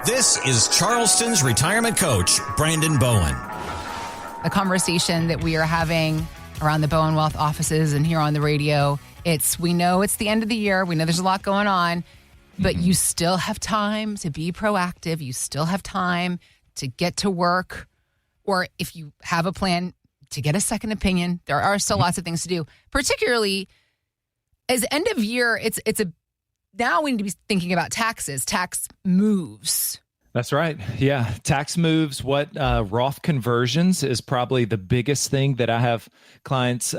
This is Charleston's retirement coach, Brandon Bowen. The conversation that we are having around the Bowen Wealth offices and here on the radio, we know it's the end of the year. We know there's a lot going on, but you still have time to be proactive. You still have time to get to work, or if you have a plan, to get a second opinion. There are still lots of things to do, particularly as end of year. Now we need to be thinking about taxes, tax moves. That's right. Yeah. Tax moves. What Roth conversions is probably the biggest thing that I have clients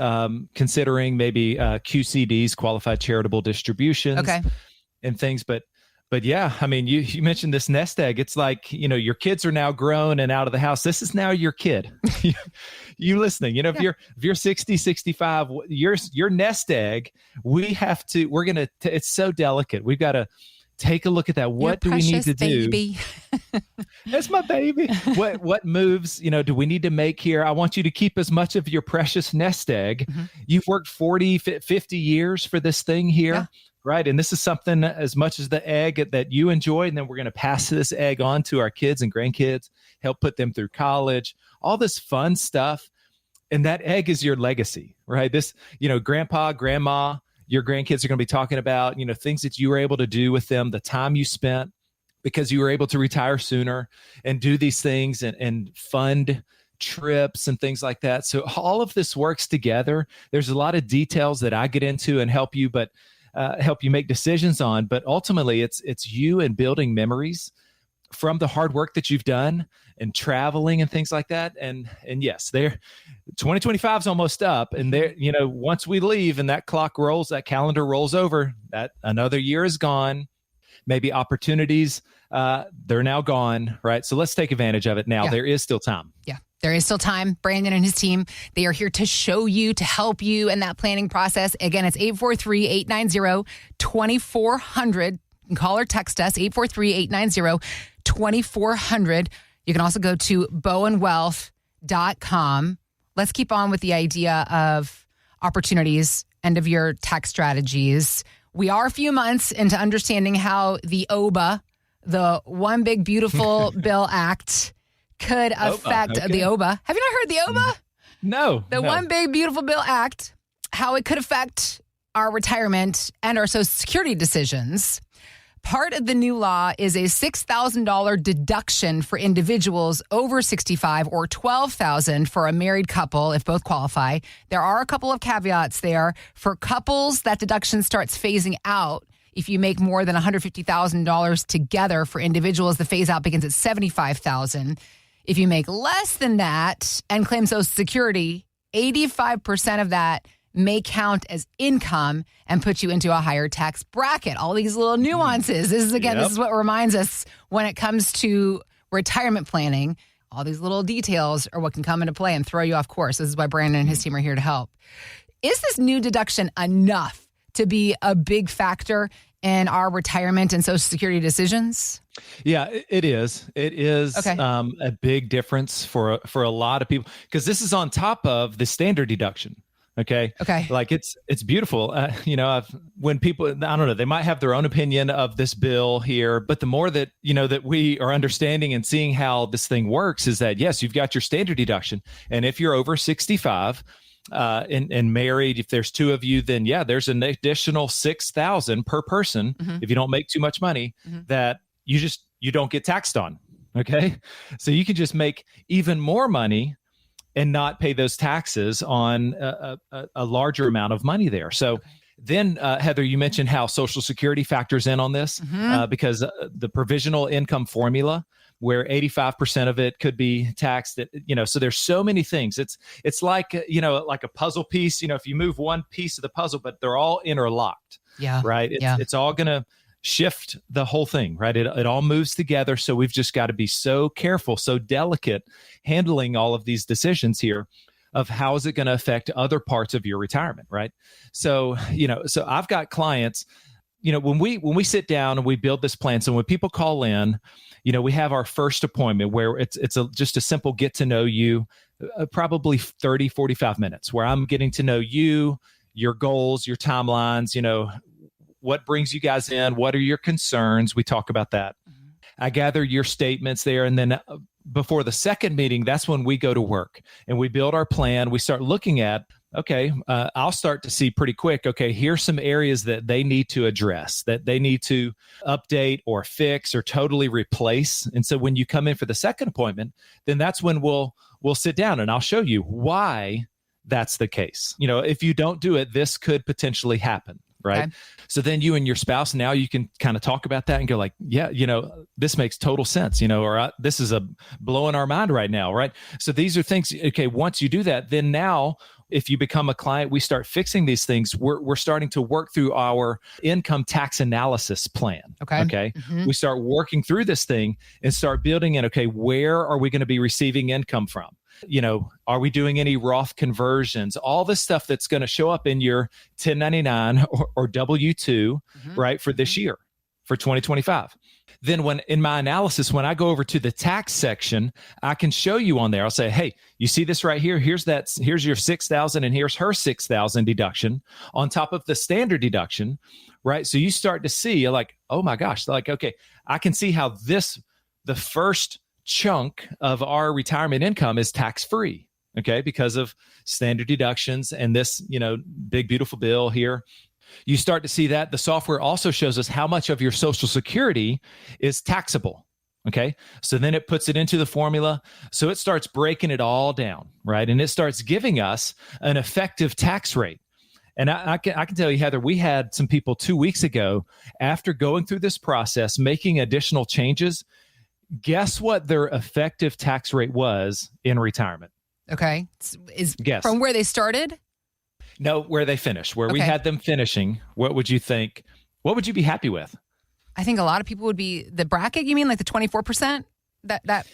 considering, maybe QCDs, qualified charitable distributions, and things. But yeah, I mean, you mentioned this nest egg. It's like, your kids are now grown and out of the house. This is now your kid. You listening, if you're 60, 65, your nest egg, it's so delicate. We've got to take a look at that. What do we need to do? That's my baby. What moves, do we need to make here? I want you to keep as much of your precious nest egg. Mm-hmm. You've worked 40, 50 years for this thing here. Yeah. Right. And this is something as much as the egg that you enjoy. And then we're going to pass this egg on to our kids and grandkids, help put them through college, all this fun stuff. And that egg is your legacy, right? This, grandpa, grandma, your grandkids are going to be talking about, things that you were able to do with them, the time you spent because you were able to retire sooner and do these things and fund trips and things like that. So all of this works together. There's a lot of details that I get into and help you make decisions on. But ultimately, it's you and building memories from the hard work that you've done and traveling and things like that. And yes, 2025 is almost up. And once we leave and that clock rolls, that calendar rolls over, that another year is gone. Maybe opportunities, they're now gone, right? So let's take advantage of it now. Yeah. There is still time. Yeah. There is still time. Brandon and his team, they are here to show you, to help you in that planning process. Again, it's 843-890-2400. You can call or text us, 843-890-2400. You can also go to bowenwealth.com. Let's keep on with the idea of opportunities, end of year tax strategies. We are a few months into understanding how the OBA, the One Big Beautiful Bill Act, could affect the OBA. Have you not heard the OBA? No. The One Big Beautiful Bill Act, how it could affect our retirement and our Social Security decisions. Part of the new law is a $6,000 deduction for individuals over 65 or $12,000 for a married couple if both qualify. There are a couple of caveats there. For couples, that deduction starts phasing out if you make more than $150,000 together. For individuals, the phase out begins at $75,000. If you make less than that and claim Social Security, 85% of that may count as income and put you into a higher tax bracket. All these little nuances. This is what reminds us when it comes to retirement planning. All these little details are what can come into play and throw you off course. This is why Brandon and his team are here to help. Is this new deduction enough to be a big factor in our retirement and Social Security decisions? Yeah, it is. It is a big difference for a lot of people because this is on top of the standard deduction. Okay. Like it's beautiful. When people, I don't know, they might have their own opinion of this bill here, but the more that, that we are understanding and seeing how this thing works is that, yes, you've got your standard deduction. And if you're over 65 and married, if there's two of you, then there's an additional $6,000 per person. Mm-hmm. If you don't make too much money that you don't get taxed on. Okay. So you can just make even more money and not pay those taxes on a larger amount of money there. So then, Heather, you mentioned how Social Security factors in on this because the provisional income formula, where 85% of it could be taxed, so there's so many things. It's like, like a puzzle piece, if you move one piece of the puzzle, but they're all interlocked, right? It's all going to shift the whole thing, right? It all moves together. So we've just got to be so careful, so delicate handling all of these decisions here of how is it going to affect other parts of your retirement, right? So, so I've got clients, when we sit down and we build this plan. So when people call in, we have our first appointment where it's just a simple get to know you, probably 30, 45 minutes where I'm getting to know you, your goals, your timelines, what brings you guys in? What are your concerns? We talk about that. I gather your statements there. And then before the second meeting, that's when we go to work and we build our plan. We start looking at, okay, I'll start to see pretty quick, okay, here's some areas that they need to address, that they need to update or fix or totally replace. And so when you come in for the second appointment, then that's when we'll sit down and I'll show you why that's the case. If you don't do it, this could potentially happen. Right. Okay. So then you and your spouse, now you can kind of talk about that and go like, yeah, this makes total sense, or this is blowing our mind right now. Right. So these are things, okay, once you do that, then now if you become a client, we start fixing these things. We're starting to work through our income tax analysis plan. Okay. Mm-hmm. We start working through this thing and start building in, okay, where are we going to be receiving income from? Are we doing any Roth conversions? All this stuff that's going to show up in your 1099 or W-2, right, for this year, for 2025. Then when in my analysis, when I go over to the tax section, I can show you on there. I'll say, hey, you see this right here? Here's your $6,000 and here's her $6,000 deduction on top of the standard deduction, right? So you start to see like, oh my gosh, like, okay, I can see how the first chunk of our retirement income is tax-free, okay, because of standard deductions and this, big, beautiful bill here. You start to see that the software also shows us how much of your Social Security is taxable, okay? So then it puts it into the formula. So it starts breaking it all down, right? And it starts giving us an effective tax rate. And I can tell you, Heather, we had some people 2 weeks ago, after going through this process, making additional changes. Guess what their effective tax rate was in retirement? Okay. Guess. From where they started? No, where they finished, where we had them finishing. What would you think? What would you be happy with? I think a lot of people would be the bracket. You mean like the 24%? That.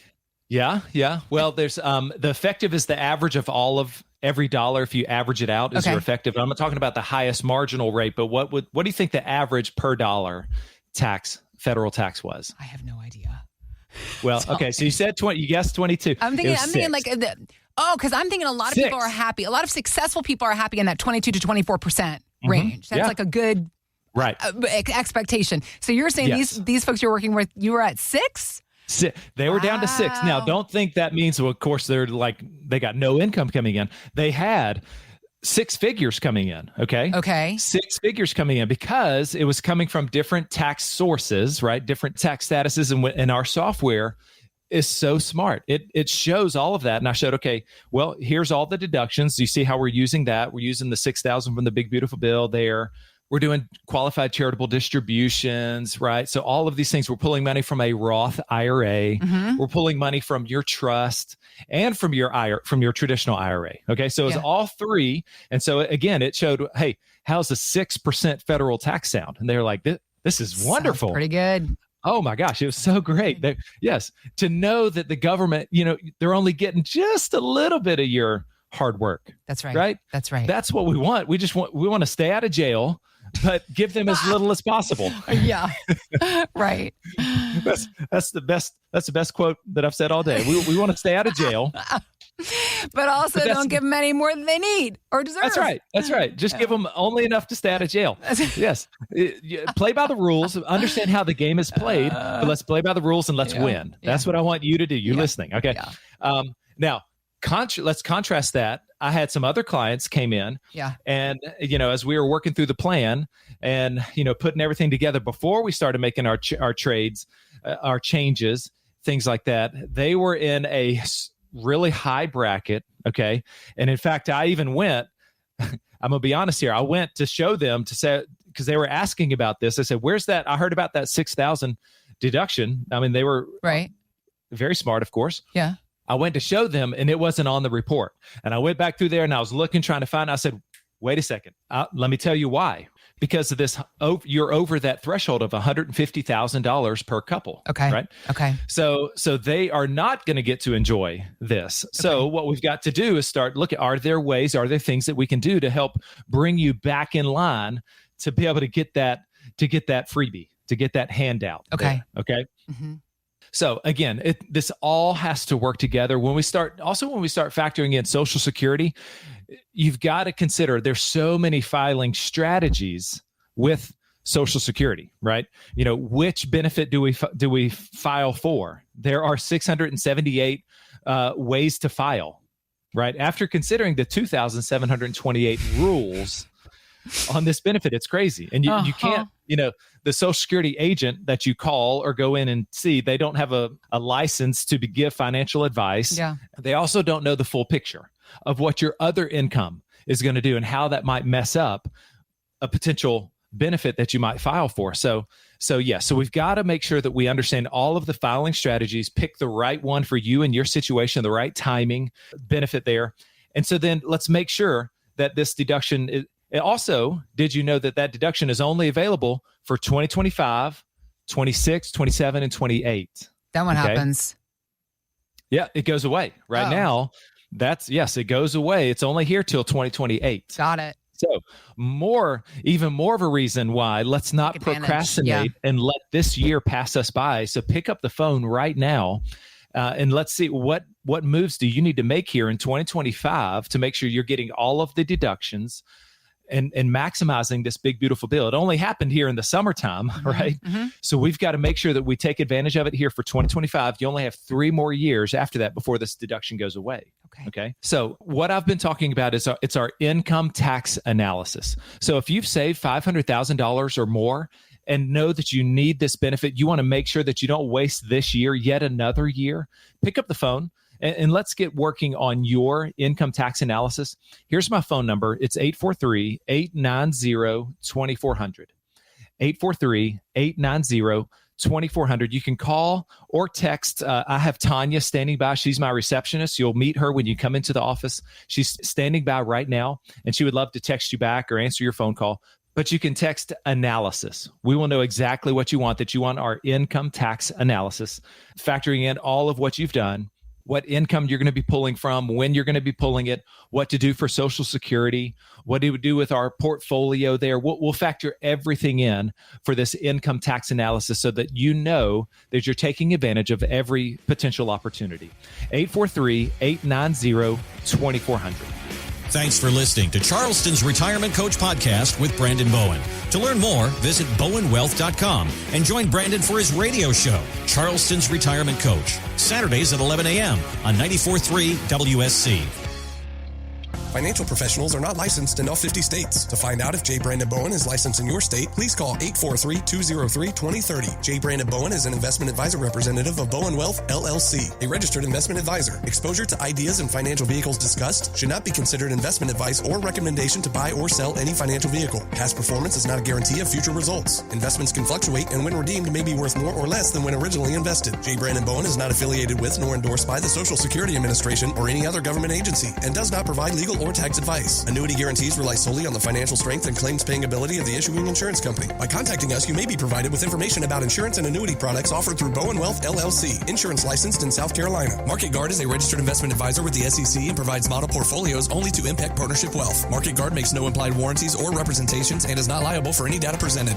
Yeah. Well, there's the effective is the average of all of every dollar. If you average it out, is your effective. I'm not talking about the highest marginal rate, but what do you think the average per dollar federal tax was? I have no idea. Well, okay. So you said 20. You guessed 22. I'm thinking like because I'm thinking a lot of people are happy. A lot of successful people are happy in that 22 to 24% range. That's like a good expectation. So you're saying these folks you're working with, you were at 6? They were down to 6. Now, don't think that means, well, of course, they got no income coming in. They had 6 figures coming in. Okay. 6 figures coming in because it was coming from different tax sources, right? Different tax statuses. And our software is so smart. It shows all of that. And I showed, okay, well, here's all the deductions. You see how we're using that? We're using the $6,000 from the big, beautiful bill there. We're doing qualified charitable distributions, right? So all of these things, we're pulling money from a Roth IRA. We're pulling money from your trust and from your traditional IRA. Okay, so it's all three. And so again, it showed, hey, how's a 6% federal tax sound? And they're like, this is wonderful. Sounds pretty good. Oh my gosh, it was so great. Yes, to know that the government, they're only getting just a little bit of your hard work. That's right. Right? That's right. That's what we want. We want to stay out of jail, but give them as little as possible. Yeah. Right. That's the best quote that I've said all day. We want to stay out of jail. But also don't give them any more than they need or deserve. That's right. Just give them only enough to stay out of jail. Yes. Play by the rules. Understand how the game is played, but let's play by the rules and let's win. That's what I want you to do. You're listening. Okay. Yeah. Now, let's contrast that. I had some other clients came in and, as we were working through the plan and, putting everything together before we started making our trades, our changes, things like that, they were in a really high bracket. Okay. And in fact, I even went, I'm going to be honest here. I went to show them to say, because they were asking about this. I said, where's that? I heard about that 6,000 deduction. I mean, they were very smart, of course. Yeah. I went to show them and it wasn't on the report. And I went back through there and I was looking, trying to find it. I said, wait a second. Let me tell you why. Because of this, you're over that threshold of $150,000 per couple. Okay. Right. Okay. So they are not going to get to enjoy this. Okay. So what we've got to do is start looking, are there things that we can do to help bring you back in line to be able to get that freebie, to get that handout. Okay. There, okay. Mm-hmm. So again, this all has to work together. When we start factoring in Social Security, you've got to consider there's so many filing strategies with Social Security, right? Which benefit do we file for? There are 678 ways to file, right? After considering the 2,728 rules on this benefit, it's crazy. And you can't, the Social Security agent that you call or go in and see, they don't have a license to give financial advice. Yeah. They also don't know the full picture of what your other income is going to do and how that might mess up a potential benefit that you might file for. So we've got to make sure that we understand all of the filing strategies, pick the right one for you and your situation, the right timing, benefit there. And so then let's make sure that this deduction is also, did you know that deduction is only available for 2025, 26, 27, and 28? Then what happens? Yeah, it goes away. Right now, it goes away. It's only here till 2028. Got it. So even more of a reason why let's not procrastinate and let this year pass us by. So pick up the phone right now and let's see what moves do you need to make here in 2025 to make sure you're getting all of the deductions and maximizing this big, beautiful bill. It only happened here in the summertime, right? Mm-hmm. So we've got to make sure that we take advantage of it here for 2025. You only have 3 more years after that before this deduction goes away. Okay. So what I've been talking about is it's our income tax analysis. So if you've saved $500,000 or more and know that you need this benefit, you want to make sure that you don't waste this year, yet another year, pick up the phone and let's get working on your income tax analysis. Here's my phone number. It's 843-890-2400. 843-890-2400. You can call or text. I have Tanya standing by. She's my receptionist. You'll meet her when you come into the office. She's standing by right now, and she would love to text you back or answer your phone call. But you can text analysis. We will know exactly what you want, that you want our income tax analysis, factoring in all of what you've done, what income you're going to be pulling from, when you're going to be pulling it, what to do for Social Security, what it would do with our portfolio there. We'll factor everything in for this income tax analysis so that you know that you're taking advantage of every potential opportunity. 843-890-2400. Thanks for listening to Charleston's Retirement Coach Podcast with Brandon Bowen. To learn more, visit bowenwealth.com and join Brandon for his radio show, Charleston's Retirement Coach, Saturdays at 11 a.m. on 94.3 WSC. Financial professionals are not licensed in all 50 states. To find out if J. Brandon Bowen is licensed in your state, please call 843-203-2030. J. Brandon Bowen is an investment advisor representative of Bowen Wealth, LLC, a registered investment advisor. Exposure to ideas and financial vehicles discussed should not be considered investment advice or recommendation to buy or sell any financial vehicle. Past performance is not a guarantee of future results. Investments can fluctuate and when redeemed may be worth more or less than when originally invested. J. Brandon Bowen is not affiliated with nor endorsed by the Social Security Administration or any other government agency and does not provide legal or tax advice. Annuity guarantees rely solely on the financial strength and claims paying ability of the issuing insurance company. By contacting us, you may be provided with information about insurance and annuity products offered through Bowen Wealth, LLC, insurance licensed in South Carolina. Market Guard is a registered investment advisor with the SEC and provides model portfolios only to Impact Partnership Wealth. Market Guard makes no implied warranties or representations and is not liable for any data presented.